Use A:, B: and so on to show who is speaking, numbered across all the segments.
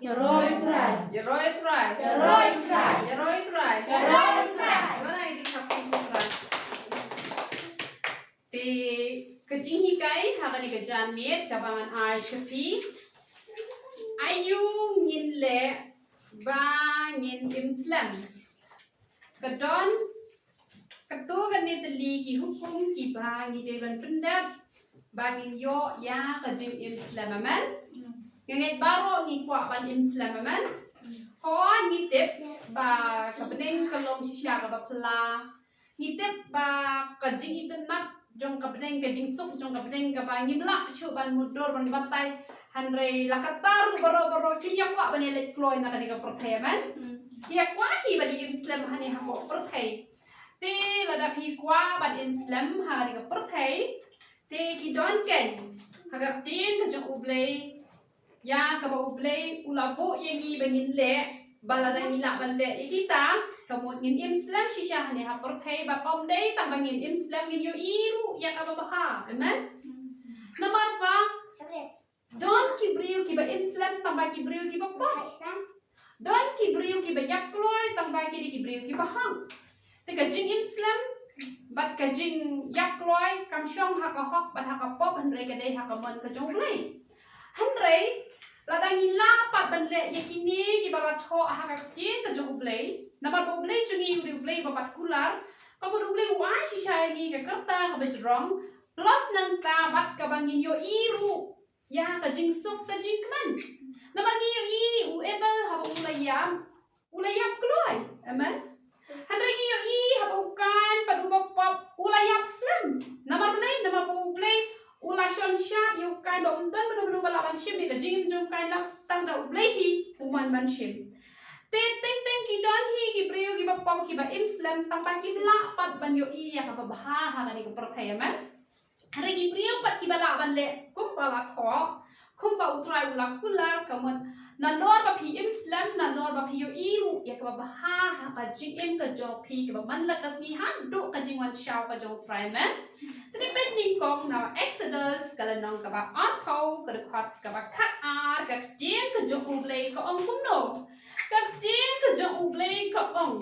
A: Geroitrai.
B: Geroitrai.
A: Geroitrai.
B: Geroitrai.
A: Geroitrai.
B: Gana isi kaping sutrai. Ti kecing hikai hakani kejan mit kabangan ai shafi. Ayu ngin le ba ngin Islam. Kedon ketu ganit li ki hukum ki ba ngi dewan pendap bangin yo ya kejim Islam aman. Ngait baro ngi kwa ban Islam aman. Ho ngi tip ba kabeneng kalom sisya ka ba pla. Ngi tip ba kejing itenap jong kabeneng kejing suk jong kabeneng ka ba ngi blak syu ban mudur ban batai hanre lakataru baro kimya kwa ban ele kloy na kani ka perthai aman. Ya kwa hi ban Islam hani ha ko perthai. Te lada pi kwa ban Islam ha kani ka perthai. Te ki don ken haga tin ka jong ublei ya ka ba ublei ulapo yegi bangin le balada ngila ban le kita kamu ngin Islam shisha hani ha perthai ba pom dei tam bangin Islam ngin yo iru ya ka ba ha amen namar pa don kibriu ki ba Islam tambah kibriu ki ba pa don kibriu ki ba yakloy tambah ki kibriu ki ba hang te kajing Islam bat kajing yakloy kam syong ha ka hok ban ha ka pop han re ka dei ha ka mon ka jong blei han re ladang ila pat ban le yakini ki ba cho ha ka kin ka jong blei namar bo blei chungi uri blei ba pat kular ka bo blei wa shi shai ni ka karta ka ba jrong plus nang ta bat ka bangin yo iru ya ka jing suk ka jing man namar ngi yo i u ebel ha ba ulayam kloy amen han re ngi yo i ha ba ukan pa du ba pop ulayam slim namar bo blei ula shon sharp yu kai ba untan beru balaban shim ka jing jong kai lak stang da ublei hi uman ban shim te teng ki don hi ki priyo ki ba pom ki ba Islam tang pa ki la pat ban yo i ya ka ba ha ni ko perthai aman hari ki priyo pat ki ba la ban le kum ba la tho kum ba utrai ula kular kamun na lor ba phi Islam na lor ba phi yo i ru ya ka ba ha ka jing em ka jo phi ka ba man la ka si han do ka jing wan shaw ka jo trai man tani pet ni kong na Exodus kala nong ka ba an thau ka khat ka ba khat ar ka jing ka jo ublei ka ong kum no ka jing ka jo ublei ka ong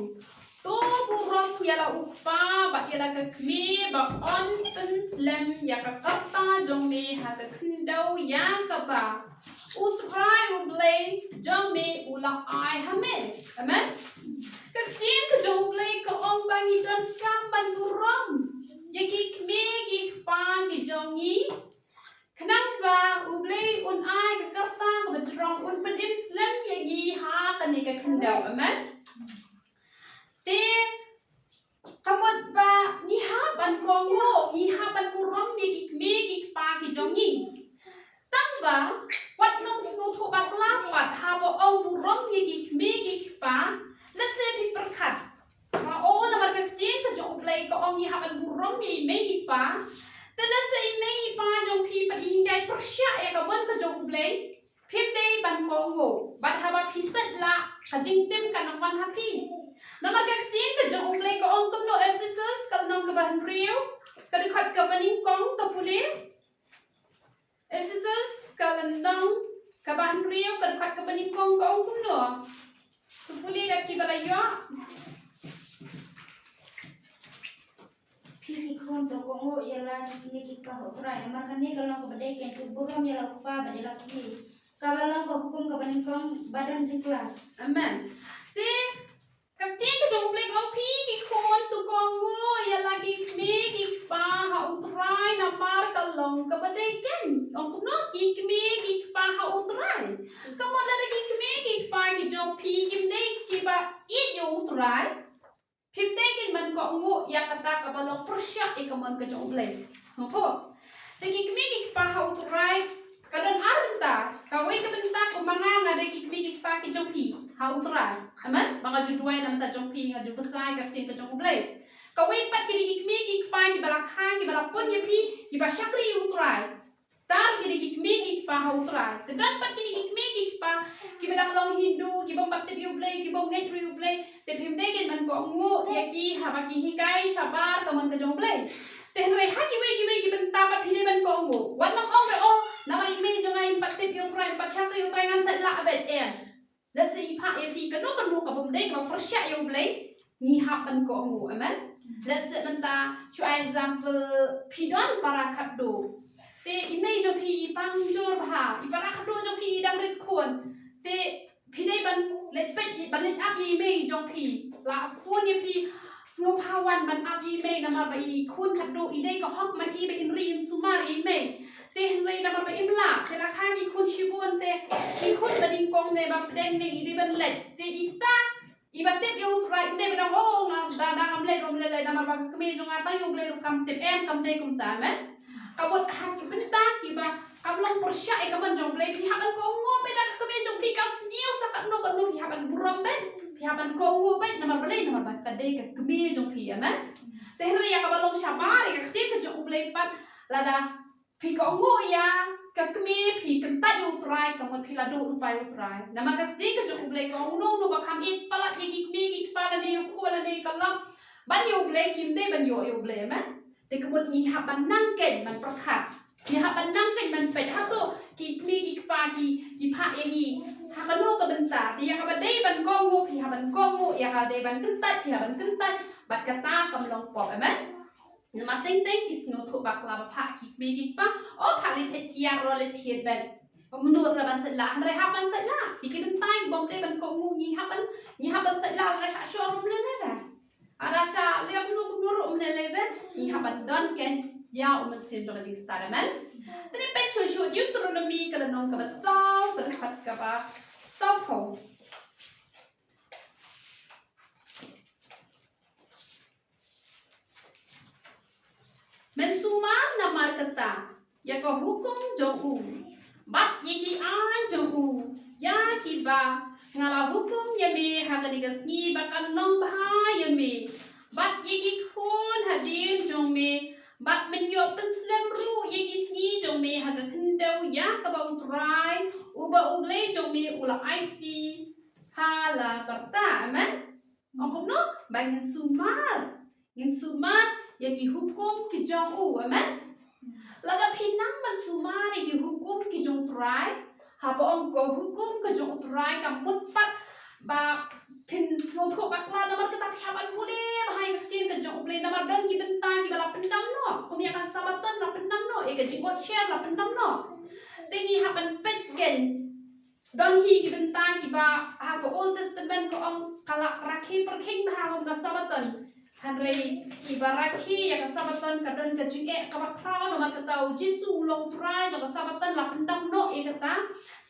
B: to burong ya la upa ba ya la ka kme ba on pen slam ya ka kapta jong me ha ka khndau ya ka ba utrai ublei jong me ula ai ha me amen ka jing ka jo ublei ka ong ba ni dan kam ban burong ya ki kme ki pa ki jongi kenang ba ublei un ai ka kapta ka ba jrong un pen Islam ya gi ha ka ni ka khandau amen te kamot ba ni ha ban kongo ni ha ban kurong ni ki kme ki pa ki jongi tang ba wat nong snu thu bat la pat ha bo ong burong ni ki kme ki pa la se pi perkhat ma o na mar ka jing ka jo ublei ka ong ni ha ban burong ni me ki pa te la se me ki pa jong pi pat in dai persya ya ka bon ka jo ublei phim dei ban kongo bat ha ba phi sat la ka jing tim ka nang wan ha phi nama ka jing ka jo ublei ka ong kum no Ephesus ka nong ka ban riu ka du khat ka baning kong to puli Ephesus ka nong ka ban riu ka du khat ka baning kong ka ong kum no to puli ka ki ba yo
A: Piki kon to kongo yala ni ki pa ho trai namar kan ni kalau ko badai ken tu buram yala upa badela ki kabalang ko hukum ka baning kong badan jikla
B: amen te ka jing ka jo ublei ka phi ki kon tu kongo ya lagi kme ki pa ha utrai na mar ka long ka badai ken ong kum no ki kme ki pa ha utrai ka mo na ki kme ki pa ki jo phi kim dei ki ba I yo utrai phim te kin man ko ngu ya kata ka balok persya e ka man ka jo ublei so po te ki kme ki pa ha utrai kadon ar bentar kawai ka bentar ko mga nga de ki kme ki pa ki jo phi ha utrai aman mga juduai nam ta jo phi nga ju besai ka tin ka jo ublei kawai pat ki kme ki pa ki balak hang ki balak pon ye phi ki ba shakri utrai tar ki kme ki pa ha utrai te dan pat ki kme ki pa ki balak long Hindu ki bom pat ti ublei ki bom ngai ri ublei te phim de kin man ko ngu ya ki ha ba ki hikai shabar ka man ka jo ublei te re ha ki we ki ben ta pat phi de ban ko ngu wan no ong re o nama email jangan patip yung try patchak yung try ngan set la abet let's say ipa ep kanu ka bumdai ka persya yung play ni hapan ko mu amen let's say menta cho example pidon para kaddo te email jo pi pang jor bha ipara kaddo jo pi dang rit khon te pidai ban let pet ban let up email jo pi la phone ye pi sngop hawan ban up email nama ba I khun kaddo I dai ka hok man I ba in rin sumar email te henry nama ba imla te la khan I khun shibun te I khun ba ding kong ne ba deng ne I ban let te ita I ba tip yo right te ba ho nga da ngam let rom le nama ba kemi jo nga ta yo le kam tip em kam dei kum ta men kabot ha ki benta ki ba kablong persya e kaman jong play pi haban ko ngo be da kemi jong pi kas niu sa kat no pi haban buram ben pi haban ko ngo be nama ba le nama ba ka dei ka kemi jong pi amen te henry ya kabalong syamar ka ti ka jong play pat lada pi ko ngo ya ka kemi pi kan ta yo try ka mo pi la do pa yo try nama ka ti ka jong play ko no no ka kam it pala ye ki kemi ki pa la ne yo ko la ne ka lam ban yo play kim de ban yo play amen te ka mo ni haban nang ken man prakhat ni haban nang ken man pe ha to ki kemi ki pa ki pa ye ni ha ka no ka benta ti ya ka ba dei ban ko ngo pi haban ko ngo ya ka dei ban kan ta pi haban kan ta bat kata kam long pop amen nama teng ki sino thu bak la ba pha ki kemi ki pa o pha le the kia ro le thiet ben menurut raban sela han re haban sela ikin tai bom dei ban ko ngo ni haban sela ra sha shor le ne da ada sha le nur le da ni haban don ken ya sin jo ji stara men tani pe chu Deuteronomy ka nong ka ba saw ka khat ka ba saw ko mensuma namar kata ya ko hukum jong bat yiki an jong ya ki ba ngala hukum ya me hakani ka sni bakan long bha ya me bat yiki khon hadin jong me bat men yo pen slem ru yiki sni jong me haga kendau ya ka ba utrai uba ugle jong me ula it hala barta amen ongkom no bangin sumar yaki hukum ki jong amen lada pinang man sumar yaki hukum ki jong try haba ongko hukum ka jong try kamut pat ba pin so tho bakla namar kita haban mule bahai kecil ka jong play namar don ki bentang ki bala pendam no kumia ka sabatan la pendam no e ka jingot share la pendam no tengi haban petken don hi ki bentang ki ba ha ko old testament ko om kala rakhi perking ba ha ka sabatan hanrei ibaraki ya kasabatan kadon ka jinge ka bakra no matataw jisu long try jo kasabatan la pendam no e kata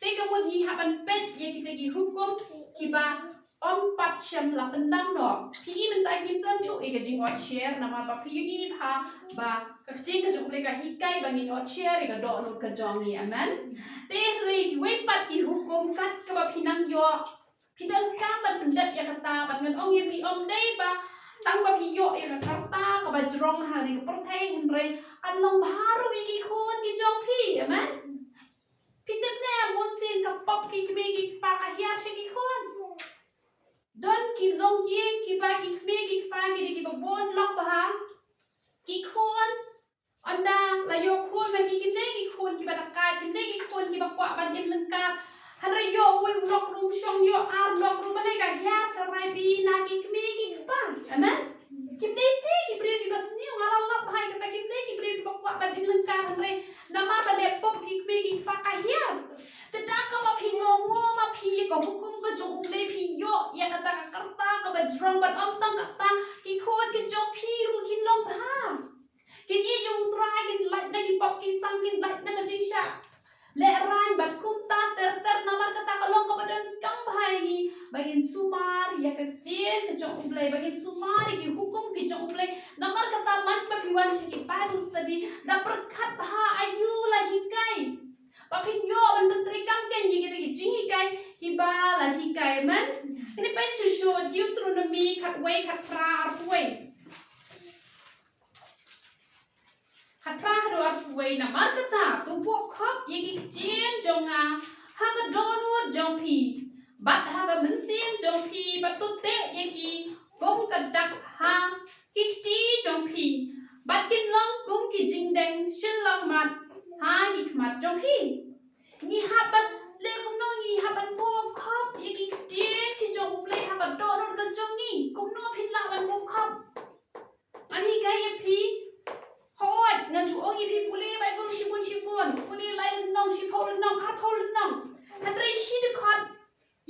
B: te ka mo hi haban pet ye kita gi hukum ki ba om pat sham la pendam no pi men ta gi ton chu e ka jingot share nama ba pi gi pha ba ka jing ka ju le ka hikai ba ngi ot share e ka do no ka jongi amen te rei ki we pat ki hukum kat ka ba pinang yo pinang ka ban pendat ya kata ban ngan ong ye pi om dei ba tang ba pi yo e ka karta ka ba jrong ha ni ka perthai rei an long baru iki khon ki jong pi amen pitep ne mon sin ka pop ki kme ki pa ka hiar she ki khon don ki long ye ki ba ki kme ki pa ki ba bon lok ba ha ki khon anda la yo khon ma ki kme ki khon ki ba ta ka kme ki khon ki ba kwa ban dim leng ka han re yo we lok rum shong yo ar lok rum le ka hiar ka rai bi na ki kme ki pa amen ki te ki pri ki ba sni ngala lap hai ka ki te ki pri ki ba kwa ban dim leng ka han re nama ba le pop ki kme ki pa ka hiar te da ka ma phi ngo ma phi ko hukum ka jong le phi yo ya ka ta ka karta ka ba jrong ban om tang ka ta ki khon ki jong phi ru ki long bha ki ni yung try ki like na ki pop ki sang ki like na ka jisha le rai bat kum ta ter namar ka ta ka long ka ba don kang bhai ni bagin sumar ya ka chen ka jong ble bagin sumar ki hukum ki jong ble namar ka ta man pa piwan che ki bible study da prakhat bha ayu la hikai papin yo ban menteri kang ken yi ki ji hikai ki ba la hikai man ini pa chu show Deuteronomy khat wei khat pra arwei Hatra haro wei na matata tu po khop yegi chen jonga haga donu jongpi bat haga mensin jongpi batu te yegi gom kadak ha kikti jongpi bat kin long kum ki jingdeng shin long mat ha gi khmat jong phi ni haban le kum no ni haban bo khop ye ki tie ki jong ple haban do no ga jong ni kum no phin la ban bo khop ani ga ye phi hoi ngan chu ong ye phi puli bai bong shipon puli lai nong shipol nong ha pol nong han re shi de khot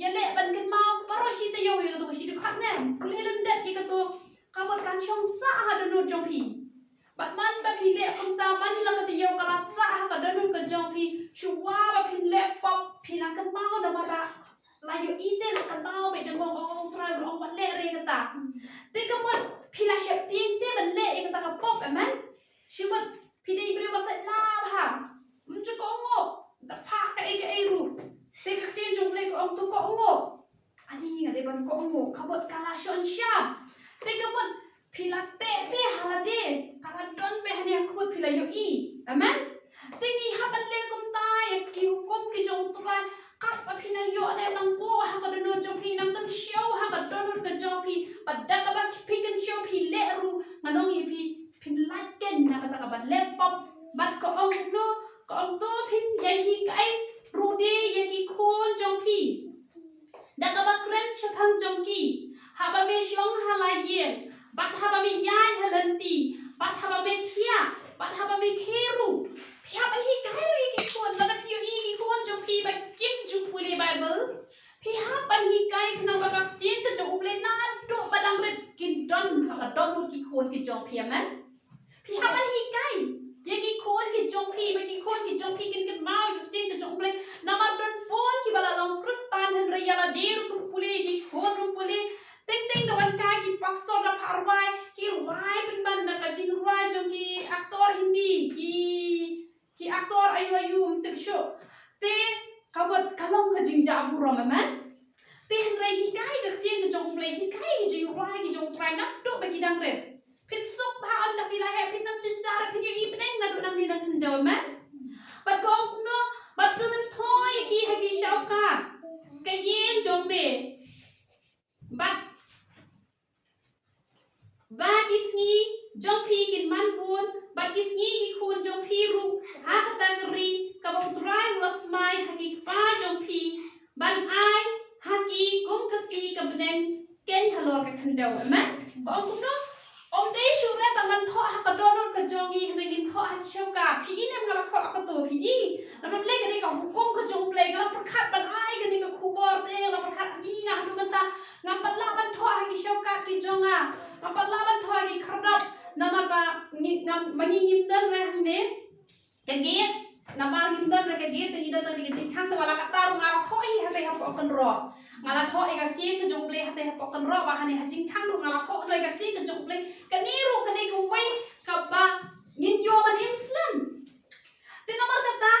B: ye le ban kan mau paro shi te yo ye to shi de khot ne puli len det ye ka to kamot kan chong sa ha do no jong phi bat man ba phi le kum ta man la ka te yo kala sa ha ka do no ka jong phi chu wa ba phi le pop phi la kan mau da ma da la yo ite la kan mau be dong ong trai ong wat le re ka ta te kamot phi la shep ting te ban le ka ta ka pop man shi mot phi dei bre wa sa la ha chu ko ngo da pha ka ai ru te ka tin jong le ko ong tu ko ngo ani nga de ban ko ngo kamot kala shon sha te kamot pila te halade kala don be hanya kubut pila yo I amen tingi haban le kum ta ya ki hukum ki jong trai kap pa pina yo ne nang po ha ka don jong pi nang kan show ha ka don ka jong pi padda ka ba pi kan show pi le ru manong I pi pin lat ken na ka ba le pop bat ko ong no ko ong to pin yai hi kai ru de ya ki khon jong pi da ka ba kren chapang jong ki ha ba me shong ha la ye bat haba me yai halanti bat haba me thia bat haba me kheru phi haba hi kai ro ki kon la phi I ki kon jo phi ba kim ju puli bible phi haba hi kai khna ba ka tin ka jo ule na do ba dang re kin don ha don ru ki kon ki jo phi man phi haba hi kai ye ki kon ki jo phi ba ki kon ki jo phi kin kin mau ki tin ka jo ule na ma don pon ki bala long kristan hen re yala der ku puli ki kon ru puli ting dawan ka ki pastor da parwai ki ruai pin ban na ka jing ruai jong ki aktor hindi ki aktor ayu mtip show te kabot kalong ka jing jabu ro man te hen rai hi kai ka jing jong play hi kai jing ruai ki jong try na do ba ki dang re pit sok ba on da pila he pit nam chin chara pin yi pneng na do nang ni nang do man bat ko no bat tu man thoi ki ha ki shau ka yen jong be bat ba kisni jong phi kin man kun ba kisni ki khun jong phi ru ha ka ta ri ka bong trai was mai ha ki pa jong phi ban ai ha ki kum ka si ka bnen ken halor ka khandau ma ba kum no om dei shu re ta man tho ha ka don ka jong yi ne gin tho ha shau ka phi ni ne ma tho ka to phi ni la man le ka ni ka hukum ka jong play ka prakhat ban ai ka ni ka khubor te la prakhat ni nga du man ta ngam pat la ban tho ha ki shau ka ki jong a ngam pat la ban tho ki khradap nama pa ngam mangi ngim dan re ne ka get nama ngim dan re ka get ni da ta ni ka jing khang ta wala ka ta ru nga tho hi ha te ha po kan ro ngala tho e ka jing ka jong play ha te ha po kan ro ba ha ni ha jing khang ru ngala tho re ka jing ka jong play ka ni ru ka ni ka wai ka ba ngin yo ban islam te nama kata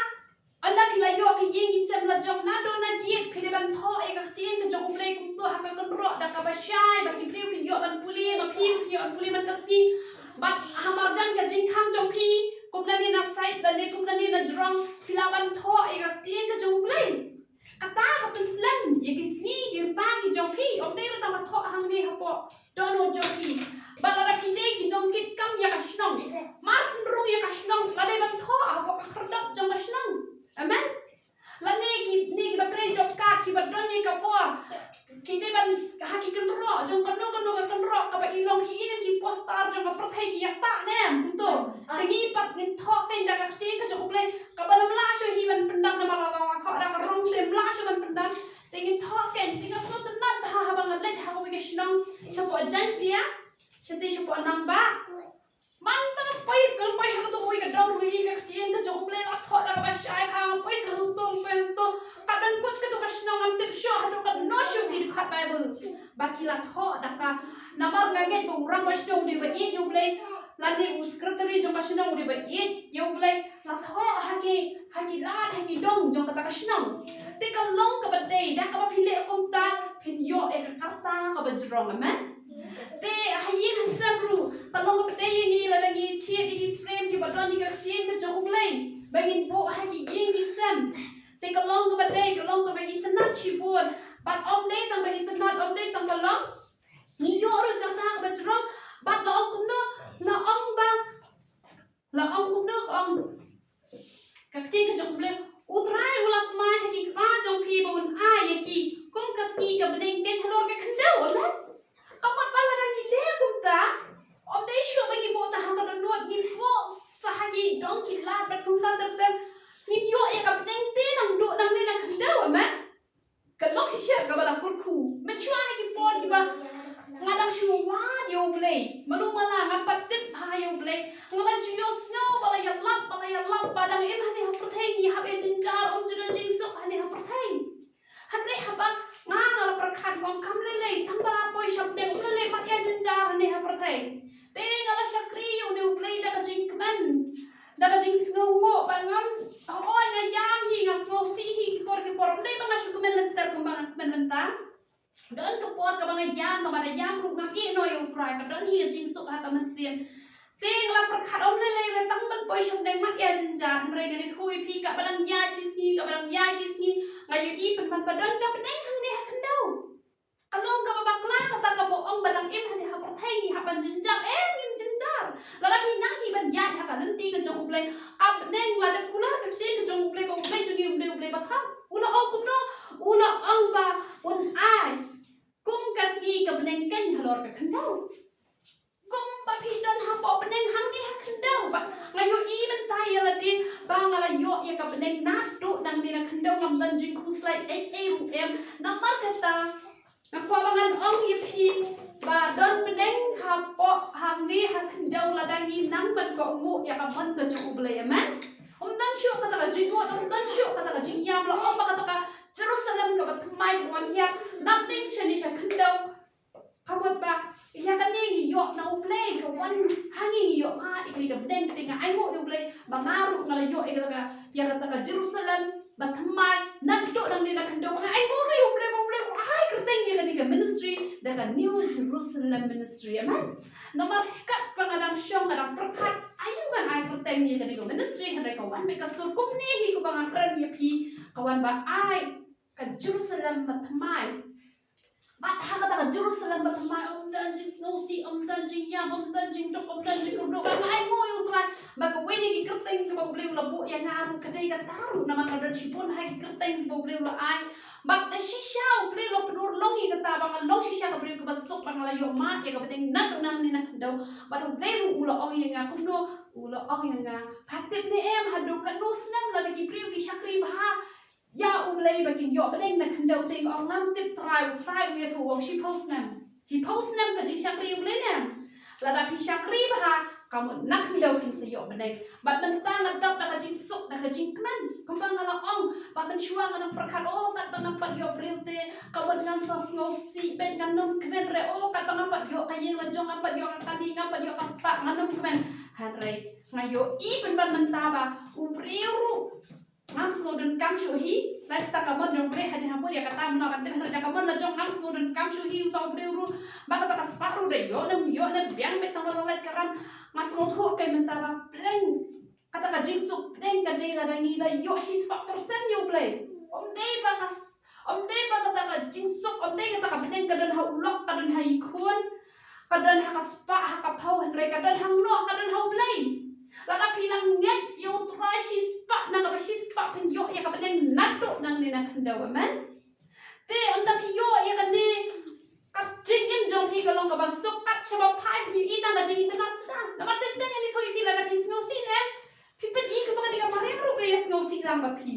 B: anda kila yo ki yeng ki sem la jong na do na diet phile ban tho e ka jing ka jong play kum to ha ka kan ro da ka ba shai ba ki priu ki yo ban puli ma phi yo an puli man ka si bat hamar jan ka jing khang jong phi kum ni na side da ne kum ni na jrong phila ban tho e ka jing ka jong play kata ka pin slam ye ki sni ki pa ki jong phi om dei ta ma tho hang ni ha po don ho jong phi ba la ki dei ki jong kit kam ya ka shnong mar sin ru ya ka shnong la dei ban tho a po ka khrdap jong ka shnong amen la ne ki batre job card ki badron ni ka por ki ne ban ha ki kan ro jong kan no kan ro ka ba ilong hi ne ki postar jong ka prathai ki yak ta ne to tingi pat ni tho pe da ka ti ka jong ple ka ba nam la sho hi ban pendam na ma la tho da ka rong sem la sho ban pendam tingi tho ke ti ka so tan na ha ba ngat le ha ko ke shnong sho po jan dia sete sho po nang ba man ta pai ha to oi ka dong ri ka ti ka jong ple la tho da ka ba shai ha pai sa lu tong pe to ka dan kut ka to ka shnong am tip sho ha to ka no sho ki khat bible ba ki la tho da ka namar ma get bu rang ba shnong di ba i jong ple la ne u secretary jong ka shnong di ba i jong ple la tho ha ki la ha ki dong jong ka ta ka shnong te ka long ka ba dei da ka ba phile kom ta phin yo e ka ta ka ba jrong amen te hayin sabru palong ka te ni la ngi thi ni frame ki badon ni ka chin ka jong play bagin bo ha ki yin ki sam te ka long ka te ka long ka ba internet chi bon bat om dei tang ba internet om dei tang ba long ni yo ru ka ta ba jrong bat la om kum no la om kum no om kacing kejong blem utrai ulas mai haki jong pi bawun yaki kum kaski ka bedeng ken halor ka khendau aman kamat pala rangi le kumta om dei shu bagi bo ta ha ka nuat gi bo sahagi dong kilat bat kumta ter ni yo ya ka bedeng te nang do nang ne nang khendau aman kalok shisha ka bala kurku mechua haki por ki ba ngadang shuwa yo play malu mala ngapat tip ha yo play ngaban chuyo snow bala ya lap padang em hane ha protein ni ha be jinjar om jura jing sok hane ha protein hane ha ba ngala prakhat gom kam le tan bala poi shap de le mat ya jinjar hane ha protein te ngala shakri yo ne play da ka jing kman da ka jing snow wo ba ngam oi nga yam hi nga snow si hi ki por ne ba nga shu kmen lentar kumbang kmen lentar don ke por ka bang yam ka bang yam ru ngam i no yo try ka don hi jing sok ha ka man sien ting la prakhat om le tang ban poi shom deng mat ya jinjar han re gani thui pi ka bang ya kisni ka bang ya kisni ngayu i pen ban badon ka beng hang ne ha khendau along ka ba kla ka ka bo ong badang im han ha prathai ni ha ban jinjar im jinjar la la pi na hi ban ya ha ka lenti ka jong ublai ab neng la de kula ka che ka jong ublai ko ublai jong ublai ba tha ula ong kum no ula ong ba un ai kum kasgi ka beng ken halor ka khendau kum ba pi don ha bo beng hang ni ha khendau ba ngayu i ban tai la di ba ngala yo ya ka beng na do dang ni na khendau ngam dan jing khu slai ru em na mar ka ta na kwa bangan ong ye pi ba don beng ha po hang ni ha khendau la dang ni nang ban ko ngu ya ka man ka chu ublai aman dan shu ka ta jing wo dan shu ka ta jing yam la om ba ka ta Jerusalem ka ba tmai wan ya nothing shani sha khendau kabot ba ya ka ni yo na ublay ka wan hangi yo ma ikri ka beng tinga ai mo ublay ba maru ngala yo ka ya ka ta Jerusalem ba tmai na do nang ni na khendau ai mo ri ublay ai kerteng ya ka ministry da ka New Jerusalem ministry aman nomor kat pangadang syong kadang perkat ayu kan ai kerteng ya ka ministry han ka wan me ka sur kum ni hi ko bang kran ya pi kawan ba ai ka Jerusalem ba tmai bat ha ka Jerusalem ba tmai om dan jing snow si om dan jing yam om dan jing tok om dan jing ro ba ai mo yu trai ba ka weni ki kerteng ka ba bleu la bu ya ngaru ka dei ka taru nama ka dan sipon hai ki kerteng ba bleu la ai bat da shisha bleu la pedur longi ka ta ba long shisha ka bleu ka ba sok ba ngala yo ma ya ka bedeng nat nam ni na kandau ba do bleu ula ong ya nga kum no ula ong ya nga patip ni em hadu ka no snam la ki bleu ki shakri ba ya ublay bakin yo bedeng na kandau ting ong nam tip try we to wong shi post nam ka jing shakri ublay nam la da pi shakri ba kamu nak kandau kin se yo bedeng bat man ta ngadap da ka jing sok da ka jing kman kumbang ngala ong bat man chuang nang perkat kat bang pat yo brete kawan ngan sa snow si ben ngan nom kmen re kat bang pat yo kayeng la jong pat yo ka ni ngam pat yo ka spa ngan kmen han re ngayo i ben ban man ta ba ubriu ngam snodun kam shuhi la sta kamon jong bre hadin hapur ya kata mna kan teh da kamon la jong ngam snodun kam shuhi utau briu ba ka ta spa ru re yo na biang be tang la karam mas ngotho kai men ta ba pleng kata ka jingsu pleng ka dei la dangi la yo shi factor sen yo play om dei ba kata ka jingsu om dei kata ka pleng ka dan ha ulok ka dan ha ikun ka dan ha ka spa ha ka pau re ka dan hang no ka dan ha play lada pinang nget yo try shi spa na ka shi spa pen yo ya ka pleng nato nang ni na kandau man te onda pi yo ya ka ni ka jing im jong pi ka long ka ba sok kat chaba pai pi ita na jing ita na chda na ba ten ten ni thoi pi la pi snow si ne pi pet I ka ba ni ka mare ru ka ya snow si lang ba pi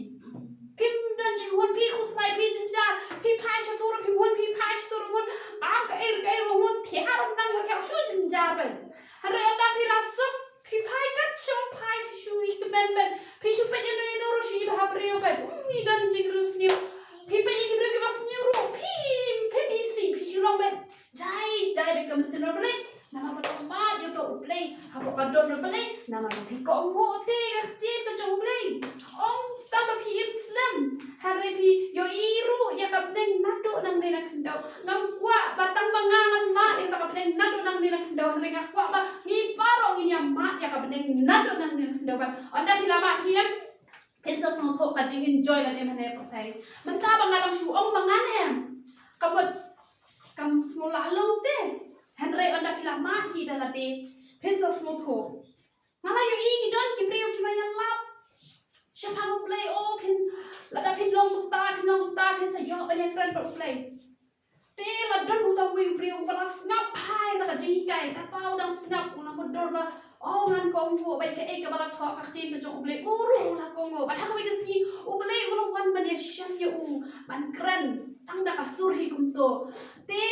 B: pim dan jing hon pi khu sai pi jin ja pi pai sha tur pi hon pi pai sha tur hon ka er hon thia ron nang yo ka shu jin ja ba hare onda pi la sok pi pai kat chom pai shu I ka ben pi shu pe no no ro shi ba bre yo ba mi dan jing ru sniu pi pe I bre ka ba sniu ru pi pi si pi shu long ben jai be ka men sin ro ble nama ba ma yo to ble ha ko ka don ro ble nama ba pi ko mo te ka chi ka chom ble ong ta ba pi im slam hare pi yo iru ya ka ben nado nang ni na kandau ngam kwa batang bangangan ma ya ka ben nado nang ni na kandau hare ka kwa ba ni paro ni ya ma ya ka ben nado nang ni na kandau ba onda silama hiam pensa song thok ka jing enjoy la em hane prothai menta ba ngalang shu ong mangan em kabot kam smola long te henre onda pila ma ki dala te pensa song thok mala yo I ki don ki preo ki ma ya lap siapa ublay oh pin lada pin long ta pin sa yo banyak keren per ublay te ladan utawi priu balas ngap hai na jingi kai kapau dang snap una modor ba oh ngan kongo bai ka e ka bala thok ka tin ka jong ublay uru na kongo ba ha ka bai ka si ublay ulo wan ban ya sham ya man keren tang da ka sur hi kum to te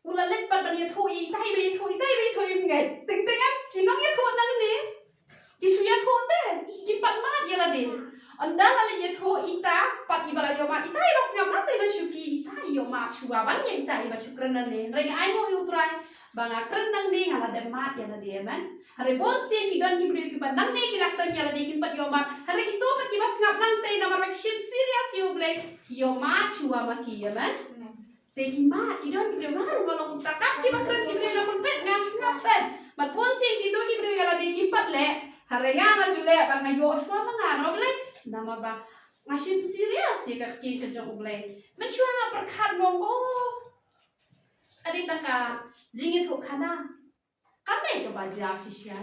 B: ula let pat ban ya thui tai bai ngai ting ting am kinong ya tho nang ni ki su ya tho te ki pat ma ya la de anda la ya tho ita pat ibala yo ma ita ibas ngam na te da shuki ita yo ma chuwa ban ya ita ibas shukran na ne reng ai mo yu try banga kren nang ni ngala de mat ya la de man hare bon se ki gan ki bri ki pat nang ne ki la kren ya la de ki pat yo ma hare ki to pat ki bas ngam nang te na ma ship serious yo ble yo ma chuwa ma ki ya man te ki ma ki don ki bri ma ru ma lo ta ka ki ba kren ki bri lo kon pet ngas ngap pet mat bon se ki to ki bri ya la de ki pat le hare nga ma jule ba nga yo shwa ma nga no ble nama ba ngashim serious ya ka ki ka jong ble men chua nga par khat ngom oh adi taka jingi thok khana kam nei ka ba ja shisha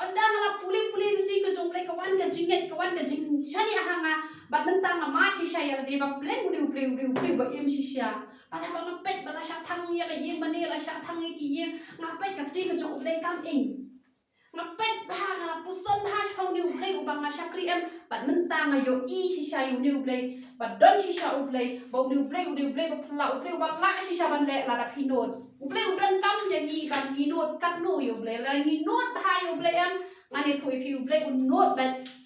B: anda ngala puli ji ka jong ble ka wan ka jing shani hanga ba mentang ma ma shisha ya de ba ple uri ba im shisha pada ba ngapet ba la sha thang ya ka yeng ba ne la sha thang ki yeng ngapet ka ji ka jong ble kam ing ngapet ba ngala puson ba chong ni ble u ba nga shakri em ba mentang ayo I shisha yu ni ble ba don shisha u ble ba ni ble ba pla u ble ba la shisha ban le la da pinot u ble u dan kam ya ni ba ni not kat no yu ble la ni not ba yu ble em ngani thoi pi u ble u not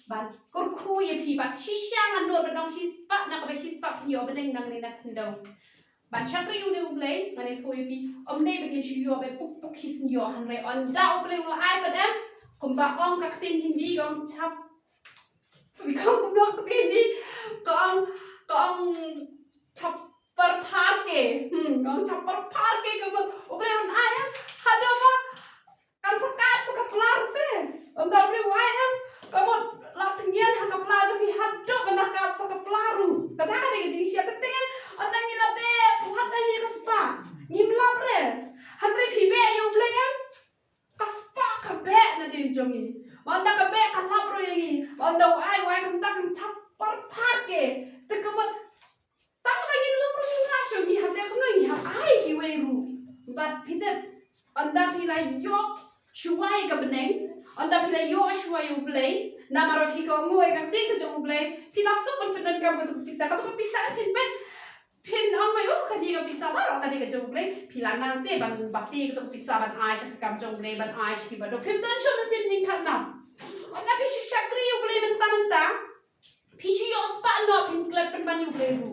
B: ba kur khu ye pi ba shisha ngan not ba dong shispa na ka ba shispa ni o ba deng nang ni na kndong ban shakri yu ni u ble ngani thoi pi om ne ba kin chu yo ba puk his ni yo han re on da u ble u ai ba dem kum ba ong ka tin hindi gong chap vì không được tin đi con chập per parke con chập per parke kamu ubre on ayam ada apa kan sekat pelarte anda ubre ayam kamu latihan hak pelajar vi haddo benda kan sekat pelaru kata kan ini jadi siapa tengan anda ngila be puhat lagi ke spa ngimla bre handre pibe yo ubre kan kaspa kabe na din jongi anda kabe kan labro lagi anda wai kan tak chap per parke tekamat tak lagi lumru ngasho gi hande ko ngi ha ai ki weru bat pite anda pilai yo chuai ka beneng anda pilai yo chuai u play na maro fi ko ngoi ka ting ka jong play pila sup penen ka ko pisa pin pin ang mai ka di ka pisa maro ka di ka jong play pila nang te ban bati ka pisa ban ai sa ka jong play ban ai ki ba do pin tan sho na sin ning khat na anda pi shakri u play menta Pichi yo spa no pin klet pen ban yu bleru.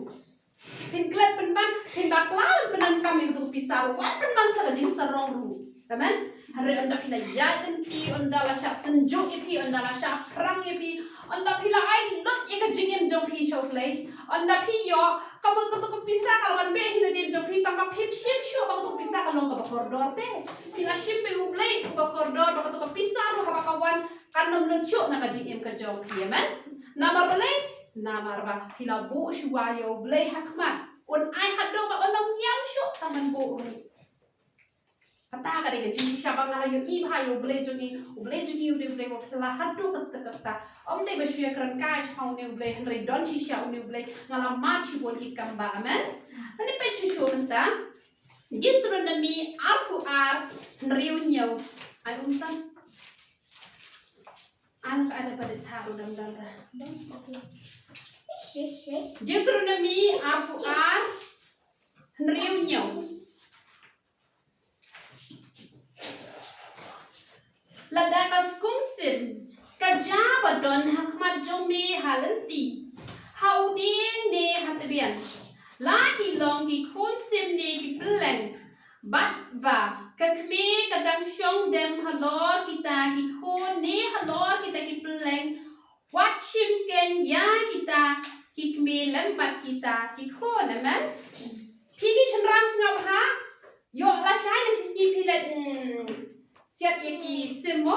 B: Pin klet pen ban pin bat plan penan kami untuk pisau. Wan pen man sa jing sarong ru. Tamen? Hari anda pila ya enti anda la sha tenjong ipi anda la sha perang ipi anda pila ai lot ye ka jing em jong pi show play. Anda pi yo kamu kutu pisah kalau kan be hina din jong pi tamba pip ship show ba kutu pisah kalau ka koridor te. Pila ship be u play ba koridor ba kutu pisah ru ha kawan kan nom lunchuk na ka jing em ka jong pi men. Namar balai, namar ba pila bu shuwayo balai hakmat. Un ai haddo ba onong yang shu taman bu. Kata ka de jing shabang ala yo I ba yo balai jungi u de balai pila haddo kata. Om de ba shuya kran kai chau ne balai henry don chi sha ne balai ngala ma chi bon ikam ba amen. Ani pe chu chu nta. Deuteronomy arfu ar henry nyo. Ai umsan anak ada pada tahu dan darah. Deuteronomy Al-Quran Henriunyo. Ladakas kumsin kajaba don hakmat jome halenti. Haudin ne hatabian. Lagi long ki kumsim ne ki peleng. Bat ba kakme kadang syong dem halor kita ki khon ne halor kita ki peleng watchim ken ya kita ki kme lempat kita ki khon amen pigi chenrang ngap ha yo la shai le siski pilet siat ye ki simo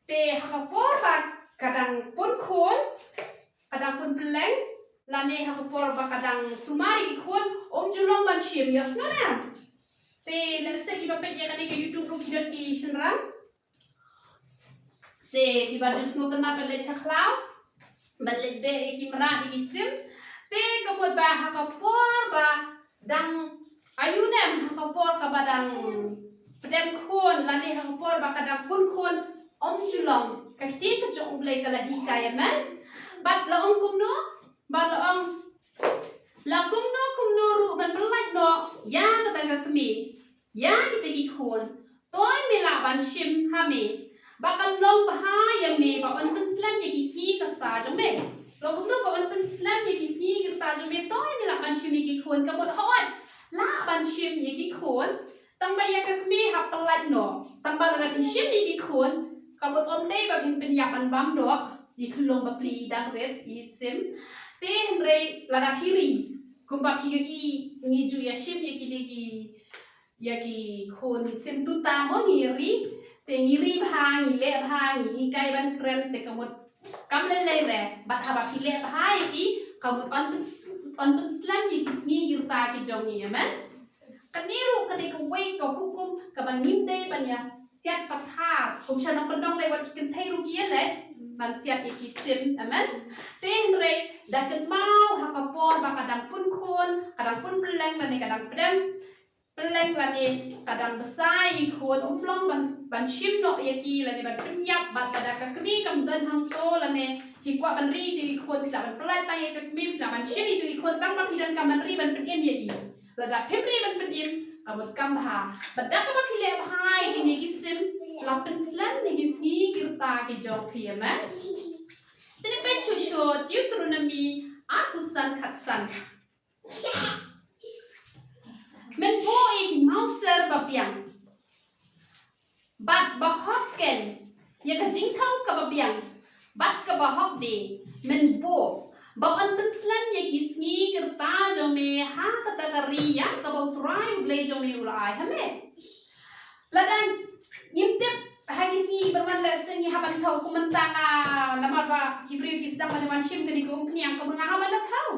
B: te hakapor ba kadang pun khon kadang pun peleng lane hakapor ba kadang sumari ki khon julong ban shim yos ngana te nase ki bapet ya kani ke YouTube ru kidot ki shenrang te ki ba dus no tena pele chaklau balik be iki merat iki sim te kebut ba hakapor ba dang ayunem hakapor ka badang pedem khon lani hakapor ba kadang pun khon julong kakti ka jong blai kala hikaya man bat la ong kumno bat la kumno ru ban belak no ya kata ka kemi ya kita gi khon toy me la ban shim ha me bakal long bahaya me ba on pen slam ye kisi kata jong me lo kumno ba on pen slam ye kisi kata jong me toy me la ban shim ye gi khon ka bot hot la ban shim ye gi khon tang ba ya ka kemi ha pelak no tang ba la shim ye gi khon ka bot om dei ba bin ya ban bam do yi khulong ba pli dang red yi sim te re la da phiri kumba phi yi ngi ju ya shim ye gi khon sim tu ta mo ngi ri te ngiri bha ngi le bha ngi hi kai ban kren te kamot kam le re bat ha ba phi le bha ki kamot on slam yi kismi girta ki jongi amen kaniru kade ko wei ko hukum ka ban nim de ban ya siat patha kum chana pendong le wat kin thai ru ki le ban siat yi kisim amen te re da ken mau ha ka por ba kadang pun khon kadang pun peleng ban ne kadang pedem peleng lani kadang besai khon umplong ban shim no yaki lani ban penyap ban kada ka kemi kam dan hang to lani hi kwa ban ri tu khon la ban pelai tai ka kemi la ban shim tu khon tang ba pidan kam ban ri ban penyem ye i la da pemri ban penyem abot kam ha badak ka phile bhai ni kisim la pen slan ni kisni kirta ki jok phiyama tene pen sho Deuteronomy akusan khatsan men bo ik mauser babiang bat bahok ken ya ka jing thau ka babiang bat ka bahok de men bo ba an pen slam ya kisni kirta jo me ha ka ta kari ya ka ba trai ble jo me ulai ha me ladang yimtep ha kisni berman la sengi ha ban thau ku man ta ka namar ba kibri kisdang ba man shim kani ko pniang ka ba ha ban thau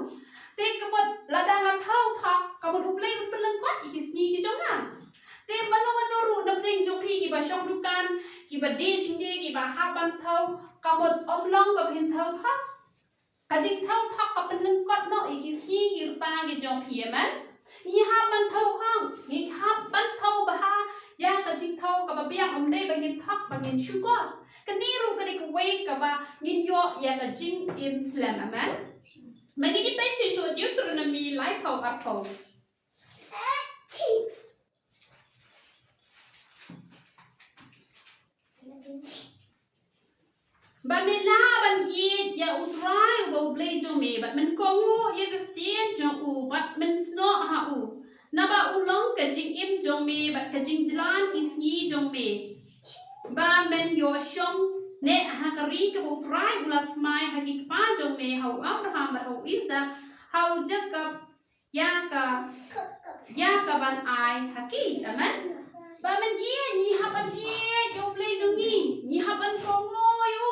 B: te kabot ladang a thau thak kabot ublay pelang kot ikisni ki jongan te mano ru nabling jopi ki ba shong dukan ki ba de chingde ki ba ha ban thau kabot omlong ba phin thau thak kajing thau thak ka pelang kot no ikisni girta ki jong pieman ni ha ban thau hang ni ha ban thau ba ha ya kajing thau ka ba biang omde ba ngin thak ba ngin shukot kaniru kani ko wei ka ba ngin yo ya kajing im slam aman Magiging pecho so Deuteronomy life how apple. But me la ban eat ya utrai go play jo me but men kongo ya ka stien jo u but men sno ha u na ba u long ka jing im jo me but ka jing jlan isni jo me ba men yo shom ne hakari ka utrai ulas mai hakik pa jo me how Abraham how Isaac how Jacob ya ka ban ai haki amen ba men ye ni haban ye yo play jo ni haban kongo yo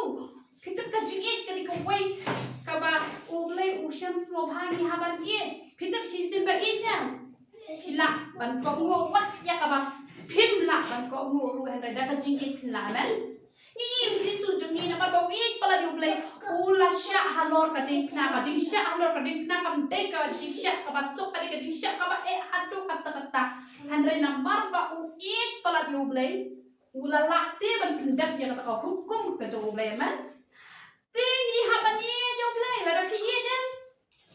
B: pitat ka jingit ka di ko wei ka ba u play u sham smo bhani haban ye pitat hisin ba ina la ban kongo wat ya ka ba phim la ban kongo ru hen da ka jingit la amen ni jisu jungi na ba bawi pala di play ula sha halor ka ding na ka jing sha halor ka ding na ka de ka jing sha ka ba sok ka de jing sha ka ba hadu kata handre na mar ba u it pala di play ula la te ban pindak ya ka hukum ka jong play man te ni haban ye jong play la da si ye den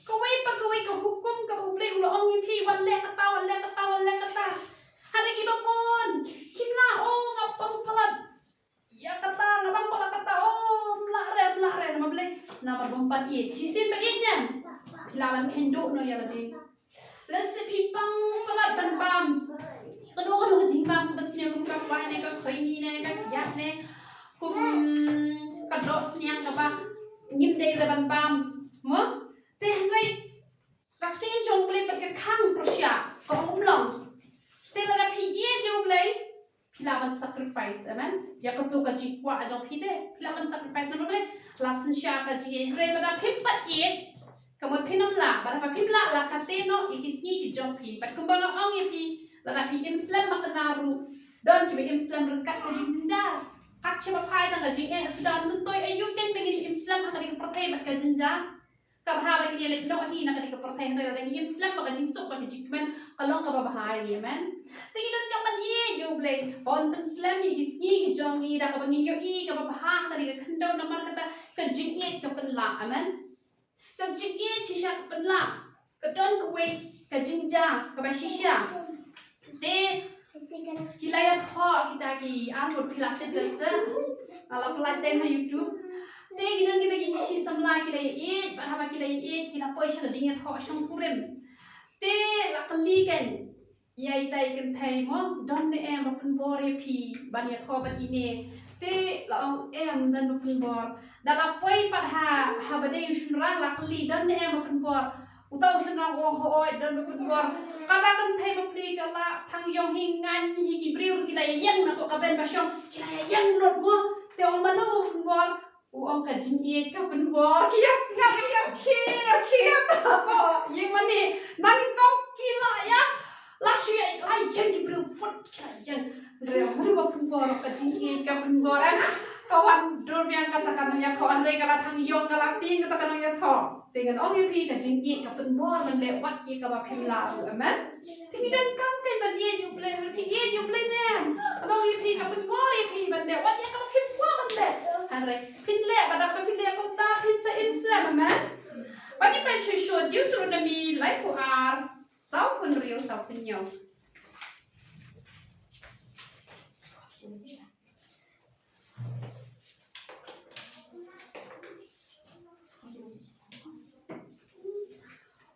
B: ka wei ka hukum ka play ula ong ni phi wan le ka ta hade ki ba pon kimna o ngapang pala ya kata ngabang pala kata oh mlare nama blay nama bompat ye chisin ba inya lawan kendo no ya ladi lesi pipang pala ban bam kado jimbang basnya kum ka kwai ne ka khoi ni ne ka yat ne kum kado snyang ka ba ngim dei ra ban bam mo te hai ka chen chong blay pat ka khang prosya ko long te la phi ye jo blay Pilawan sacrifice, amen. Ya ketu kaji kwa ajong pide. Pilawan sacrifice nama boleh. Lasen siapa kaji re pada pimpat ye. Kamu pinam la, pada apa pimla la kateno ikisni kijong pi. Pada kumbang ong ye pi. Lada pi Islam maknaru. Don kibe Islam rekat kaji jinjar. Hak siapa pai tang kajing sudah nuntoi ayu ten bengin Islam hak di pertai bat kajinja. Kabha bagi dia no hi nak di pertai hande lagi Islam bak kajing sok bak kajing men kalong kabahai ni men. Tingi don kaman ye yo blay on pen Islam ni gisni gi jongi da kabangin yo i kabahah nak di kendo nomor kata kajing ye kapen la amen. Kajing ye cisha kapen la. Kedon kuwe kajinja kabashisha. Te Kilaya thok kita ki amur pilate desa ala pelate na YouTube te gidan kita ki si samla kita e bahaba kita e kita poisa jingya thok shong kurem te lakali kan ya itai kan thai mo don ne em apun bore pi bania thok ban ine te la em dan apun bor dala poi padha habade yushun rang lakali don ne em apun bor utau senang oi dan berkumpul kata kan thai bapli kala thang yong hingan hi ki briur kila yang na ko kaben basyong kila yang lot mo te ong mano berkumpul ong ka jingie ka berkumpul kias ngak ya kia ta po yang mani nani kom kila ya la shui la yang ki briur fut kila yang re mano berkumpul ka jingie ka berkumpul kawan dormian katakan ya kawan re kala thang yong kala ting katakan ya tho dengan orang yang pergi ke jingkit ke penbor melewat ye ke bapim lalu aman tinggi dan kam kan ban ye you play nem orang yang pergi ke penbor ye pergi ban lewat ye ke bapim bor ban le hanre pin le pada bapim le kom ta pin sa Islam aman bagi pen show Deuteronomy like ku ar sau pun rio sau pun yo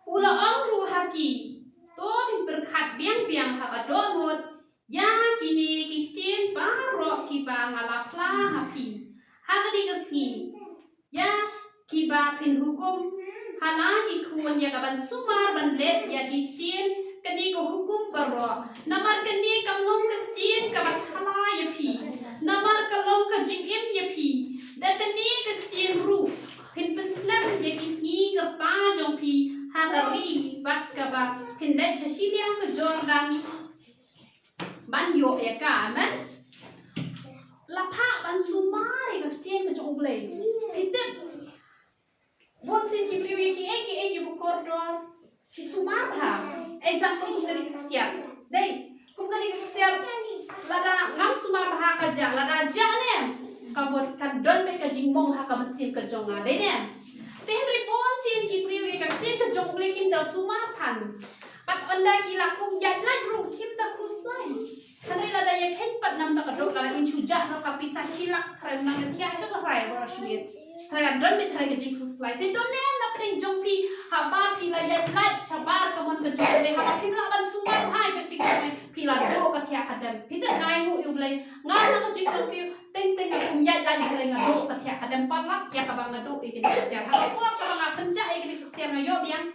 B: Ula ang ruhaki to berkat biang hak adomut ya kini kitchen barok kiba ngalapla hapi hagani kesni ya kiba pin hukum halagi kuan ya kaban sumar banlet ya kitchen kani ko hukum barok namar kani kamlong kitchen kabat hala ya pi namar kalong ka jingim ya pi da kani kitchen ru pin penslam ya kisni kerta jong pi Hagari bat kaba pinlet chashilia ke Jordan banyo ya ka amen lapa ban sumari ke tien ke jongle pitep bon sin ki priwi ki bukordor ki sumar ha example kum kani kesiap dei kum kani kesiap lada ngam sumar ha ka ja lada ja ne kabot kan don be ka jingmong ha ka batsim ke jonga dei ne Henry pon sin ki priwi ka tin ka jongle kim da sumar than pat onda ki la kum yai lai ru kim da kruslai Henry la da ya ken pat nam da ka dok la in chuja na ka pisa kilak thran na tia ta ka rai ro shmit thran don me thran ka jing kruslai te don ne na pring jongpi ha ba pi la yai lai chabar ka mon ka jongle ha kim la ban sumar hai ka tik pi la do ka tia ka dam pi ta ngai ngu yu blai nga na ka jing ka pi teng ka kum yai lai ka nga do ka tia ka dam pat ya ka ba nga do ikin sia ha ko ka nga penja ikin sia na yo biang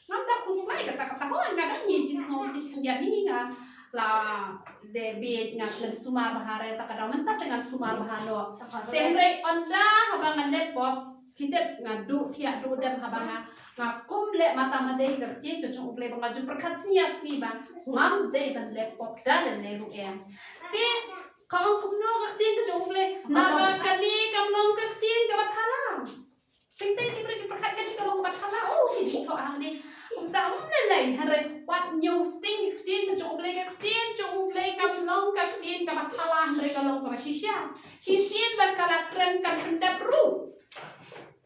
B: ngam da kuslai ka ta ho nga da ni jing so si ya ni nga la de be nga len sumar bahare ta ka da mentat dengan sumar bahano tenre onda habang net pop hitep nga du tia du dan habanga nga kum le mata made ka cin to chung ple bang ju perkat sia sni ba ngam de dan laptop dan le ru em te kau kum no ka cin to chung ple na ba ka ni kam long ka cin ka bathala ting ting ki perkat ka ka long bathala oh ki ji to ang ni ta le lai hare wat new sting cin to chung ple ka cin chung ple kam long ka cin ka bathala hare ka long ka shisha hisin ba kala kren ka pendap ru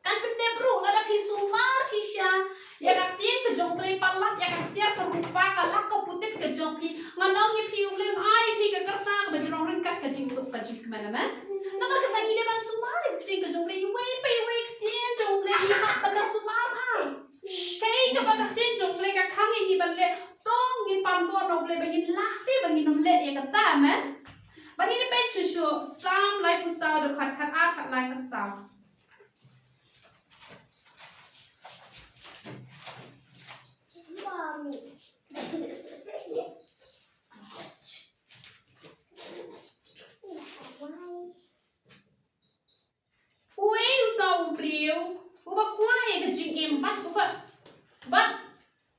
B: kan pendem ru ada pisumar shisha ya kaktin ke jongple palat ya kaksiar ke rupa kalak ke putit ke jongpi nganong ye pi ulen ai pi ke kerta ke bajrong ringkat ke jing sup ke jing kemana man namar ke tangi deman sumar ke jing ke jongple yue pe yue ktin jongple himak pada sumar ha kei ke kaktin jongple ka khangi ni banle tong ni panbo noble bangin lahti bangin nomle ya kata man bangin pe chushu sam lai pusau de khat khat a khat lai khat sam Ui, tau priu. Uba kuai ke jingim bat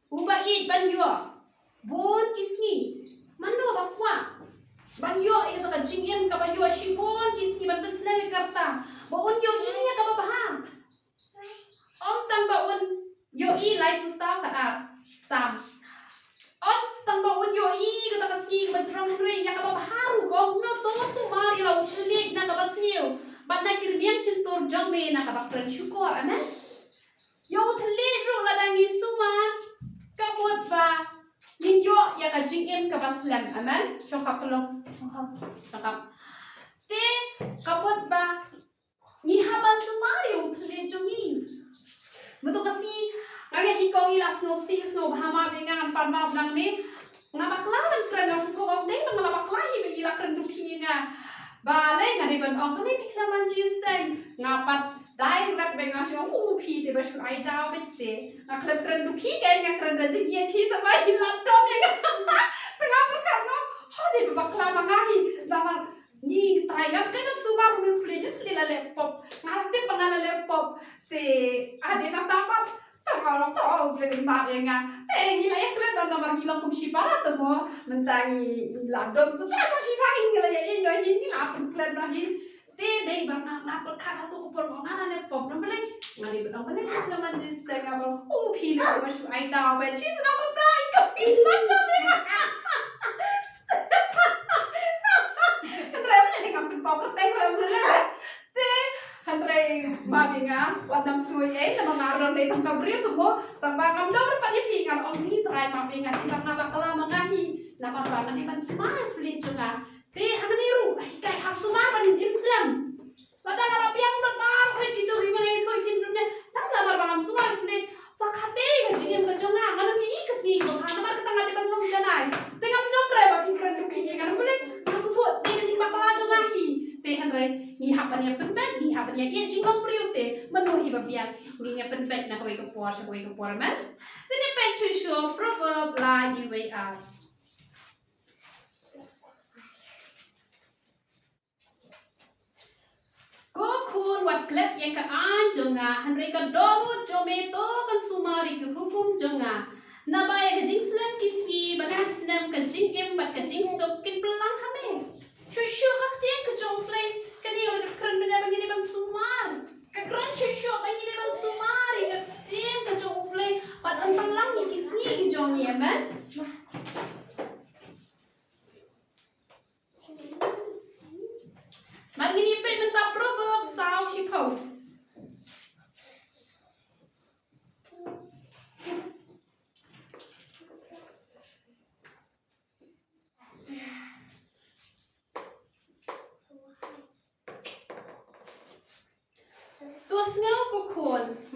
B: uba it ban yo. Bon kisni. Mano ba kwa. Ban yo ita ka jingim ka ba yo shibon kisi ban ben slam karta ba un yo i ya ka ba ha om tang ba un yo i lai pu sao ka a sam om tang ba un yo i ka ta ski ba jram re ya ka ba haru ko no to su mari la uslik na ka ba sniu ban na kirbian chin tur jong me na ka ba kren syukur amen yo thli ru la dangi suma ka mot ba nin yo ya ka jing em ka ba slam amen chokap tolong chokap te kapot ba ni haban sumari u thli jongi betul kasi ngagen ikong ila snow bahama bengan pan ma blang ni ngabakla man kren as to of day mang labakla hi be ila kren duki nga ba le ngani ban ong ni pikna man ji seng ngapat direct benga sho pi de ba shu ai da bette ngaklen kren duki ga ngakren da ji ye chi ta ba laptop ya tengah perkar no ho de bakla mangahi damar ni try ngap kan sumar ni la laptop ngarti pangala laptop te ade na tapat takalong to beli mak ya nga ni la eklen dan nomor gilang kum sipara to mo mentangi ladom tu ta ko sipai ngila ya ino hindi la apun klen no hin te dei bang na perkara tu ko por ngana ne pop no beli ngani bedang beli na man jis te ngabal pi le ko shu ai ta ba chi sa ko ta I ko pi la no me rem le ngam pop ko te rem le te Andre maminga wadam suy na mangaron day tang kabrio to mo tambang dor pa ifingan ong ni try maminga ibang nabakala mangahi na mabangan ni man sumar plit nga te hamaniru ay kay hap sumar man Islam pada ngarapiang dot mar koy dito rimay koy pindunya tang lamar bangam sumar plit sakate ga jigem ga jonga ngano mi ikasi ko hana mar katang ade bang long janai tengam nomre ba pikran duki ngano kule nasutu de jing bakala jonga hi te Andre ni hapan ya penbek ni hapan ya ye jingong priute menuhi babian ni ya penbek na kowe kepor man then ya pen chu proverb la UAR ko kun wat klep yang ka anjonga Andre ka doru jometo kan sumari ku hukum jonga na baya ka jing slam kisi bagas slam ka jing em bat ka jing sok kin pelang hame Shushu kaktian ke jomplay kani orang keren benda begini bang sumar keren shushu begini bang sumari kaktian ke jomplay padan pelang ni kisni ki jong ye man magini pe minta proverb sao shipo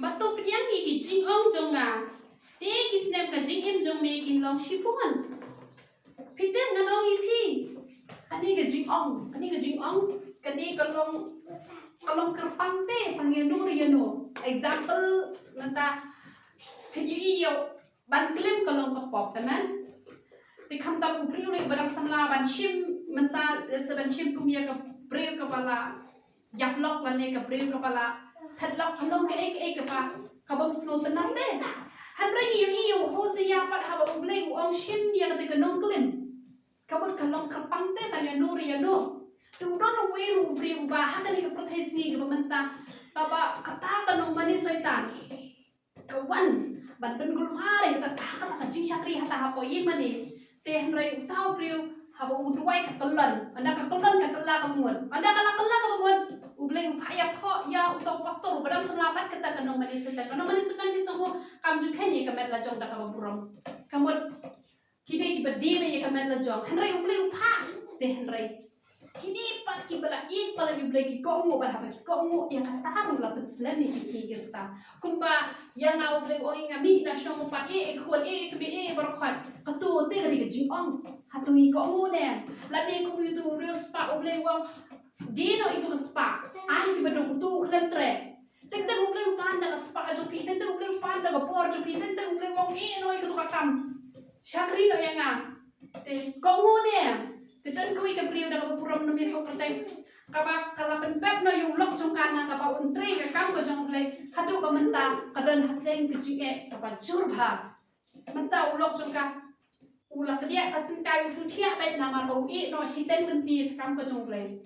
B: Batu piang ni ki jing ong jonga te ki snap ka jing em jong me kin long shipon piten nganong ipi ani ka jing ong kani ka long kerpang te pangen dur ya no example menta piju iyo ban klem ka long ka pop teman ti kham ta ku priu le barang samla ban shim menta seban shim kumya ka priu ka pala yaplok lane ka priu ka pala Hadlok kalong ke ek pa kabam slow tenang de hanre ni iyo ho se ya pat haba uble ong shin ya ka de nong klim kabot kalong kapang te ta ya nur ya no tu don we ru bre ba ha ka ni ka protesi ka menta taba kata ka nong mani setan kawan ban ben gul mare ta ka ka jing chakri ha ta ha ko yi mani te hanre utau bre haba udwai ka tolan anda ka tolan ka tella ka muat anda ka tella ka muat ubleng upaya kho ya utau pastor badam selamat kita kanong manisutan di semua kam jukhanye kamet la jong da ka buram kamot kide ki badi me kamet la jong henry ubleng upha de henry kini pat ki bala ik pala ubleng ki ko ngo ba ki ko ngo yang kata haru la pet slam ni kisi kita kumba yang au ubleng oi ngami na shong pa e khot e kbe e barkhat katu te ri ga jing ong hatui ko ngo ne la de ko tu real spa ubleng wang Dino itu ke spa, ahi ke bedung tu klan tre. Tentang ubleng panda ke spa aja pi, tentang ubleng panda ke por aja pi, tentang ubleng wong no itu kakam. Syakri no yang ngam. Te kongo ne. Tentang kui ke priu dah puram no mi ko kate. Kaba kala penpep no yung lok jong kana kaba untre ke kam ke jong ubleng. Hadu ke menta kadan hatleng ke jinge kaba jurba. Menta ulok jong ka. Ulak dia kasin kayu sucia bet nama bau no si ten pi kam ke jong ubleng.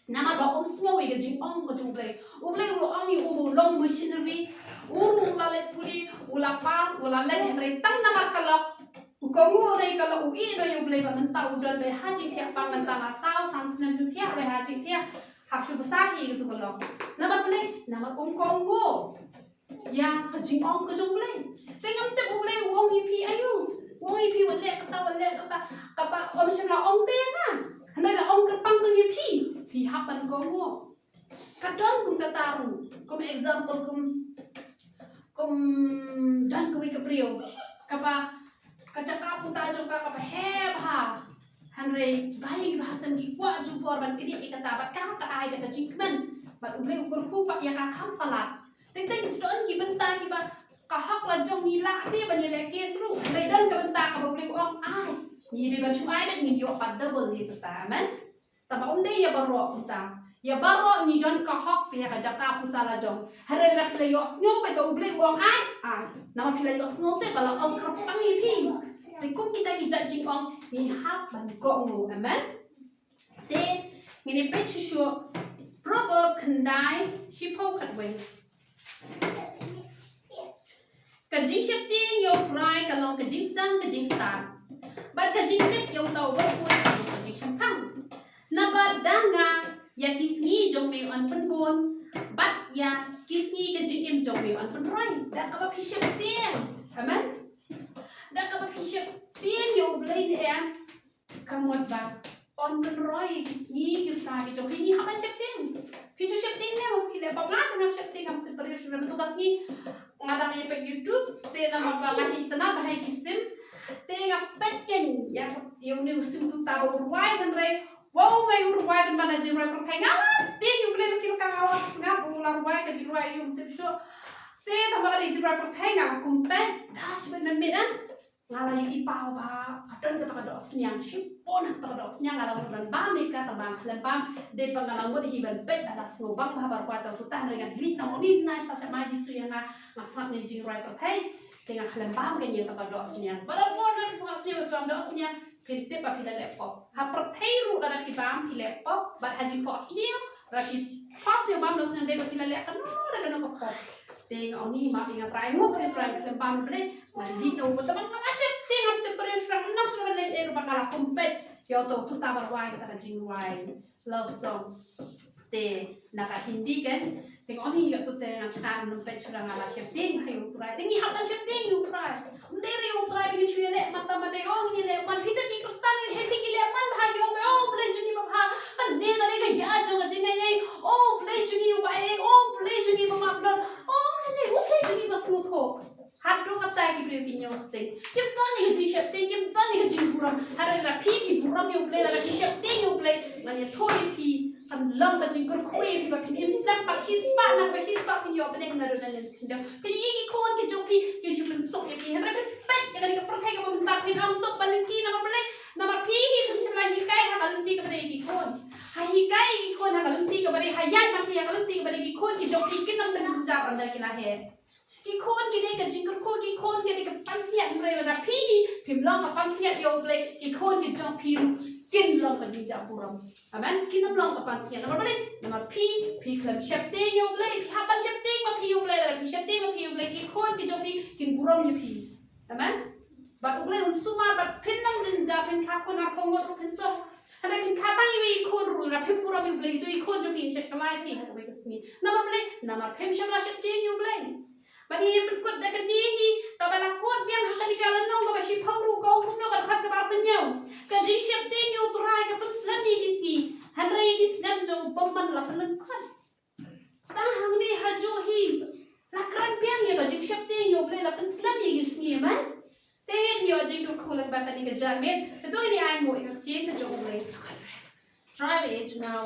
B: nama ba semua ke jing ong ke ublay ong yu long machinery lalet pudi ula pas ula let henry tang nama kalok Kongo rei kalau ui rei ublay ba mentau udal be haji tiap pang mentala sao sansnem tu tiap be haji tiap hak su besahi gitu kalau nama ublay nama Kongo yang kejing ong ke ublay tengam te ublay ong ipi ayu ong ipi wale kata kapa om shemla ong te na henry la ong kerpang tu ipi pi hapan Kongo kadon kum kataru kum example kum dan kuwi kepriyo kapa kacaka puta joka kapa hebha hanre bayi bahasan ki kwa jupor ban kini ikatabat ka ai da jingman bat uble ukur ku pak ya ka kampalat teng don ki benta ki ba ka hak la jong ni la de ban le kesru re don ka benta ka uble ong ai ni de ban chu ai da ni yo pa double ni ta man ta ba unde ya baro puta ya baro ni don ka hak ya ka jaka puta la jong hare la pile yo sngo ba ka uble ong ai nama pila yo sngo te bala ong kerpang ipi kum kita kijak jing ong ni hap ban ko ngo amen te ngini pe chu proverb kendai shipo katwe ka jing shapti yo try ka long ka jing stang ka jing star ba ka jing tek yo tau ba ku ka jing shaptang na ba danga ya kisni jong me on penbon bat ya kisni ka jing im jong me on penroi da ka ba pi shapti amen dan kapag pisip yung blade air kamot ba on penroy kisni kita gitu ini apa shifting video shifting nya mau pilih apa plan nak shifting am terperius sudah bentuk kasih ngadang ya pe YouTube te nama kasih tanah bahaya kisim te ngapet ken ya yung ni usim tu tahu urway henry wow may urway kan mana jirai pertai ngama te yung blade kilo kawas ngap ular urway ka jirai yung tipso te tambah kali jirai pertai ngama kumpet dah sebenarnya ngala yung ipaw ba kadon ka takado snyang shipon takado snyang ala uran ba meka tabang lembang de pangala mo hiban bet ala so bang ba ba ta tu tan dengan lit na onin na sa maji su yang ngasap ni jing right patai dengan lembang ke nya takado snyang pada mo na mo si ba takado snyang pinte pa pila laptop ha patai ru da pibam pila laptop ba haji ko snyang rapi pas ni bam do snyang de pa pila laptop no da no ko ting oni ma ingat try mo pa try lembang bre mandi no teman ngasip ting am te pare sura nak sura le bakala kompet yo to tu tabar wai ta jing wai love song te naka hindi kan ting oni yo tu te ngam khan no pet sura ngala sip ting hayu try ting ni hapan sip ting you try ndere yo try bi chu le mata mate oh ni le man hita ki kristan ni happy ki le man ha yo oh ble juni ba ha kan de na ga ya jo ga jing ai oh ble juni ba ai oh ble juni ba ma blon oh ne wo ble juni ba smooth ho hadro kata ki ble ki nyoste kim ton ni ji shep ting kim ton ni jing buram hara la pi buram yo ble la ki shep ting yo ble man ye thoi pi kan long ka jing kur khoi ba pin instant pa chi spa na pa chi spa pin yo pin na ro na len kin pin yi ki kon ki jong pi ki chu pin sok ye ki hara pet ka ni ka prothai ka ba pin am sok ba len ki na ba ble na ba pi hi pin chla hi kai ha ka len ti ka bre ki kon ha hi kai ki kon ha ka len ti ka bre ha yan ma pi ha ka len ti ka bre ki kon ki jong pi kin nam ta ja ba da ki na he ki kon ki de ka jing kur ko ki kon ki de ka pan sia bre la pi hi pim long ka pan sia yo ble ki kon ki jong pi kin long ka jing ja buram amen kinam long ka pan sia na ba ble na ma pi klem shep te yo ble pi ha pan shep te ma pi yo ble la pi shep te ma pi yo ble ki kon ki jong pi kin buram yo pi amen ba ble un suma ba pin nam jin ja pin ka kon ar pongo to pin so ada pin kata yi kon ru na pin buram yo ble to i kon jo pi shep ka mai pi ha ko be kasmi na ba ble na ma pim shep la shep te yo ble bagi yang berkut dekat nihi, tabala kot yang hati di kalan nong bapa si pauru kau kum no kat kat penyau. Kaji siap tinggal turai ke penslam ni kisi, hanrai kisnam jauh peman la pelengkat. Tahang ni hajohi, lakran piang ya kaji siap tinggal play la penslam ni kisi man. Teh yo jing tu kulat bapa ni kejamin, itu ini ai mo ikut cek sejauh play. Try it now.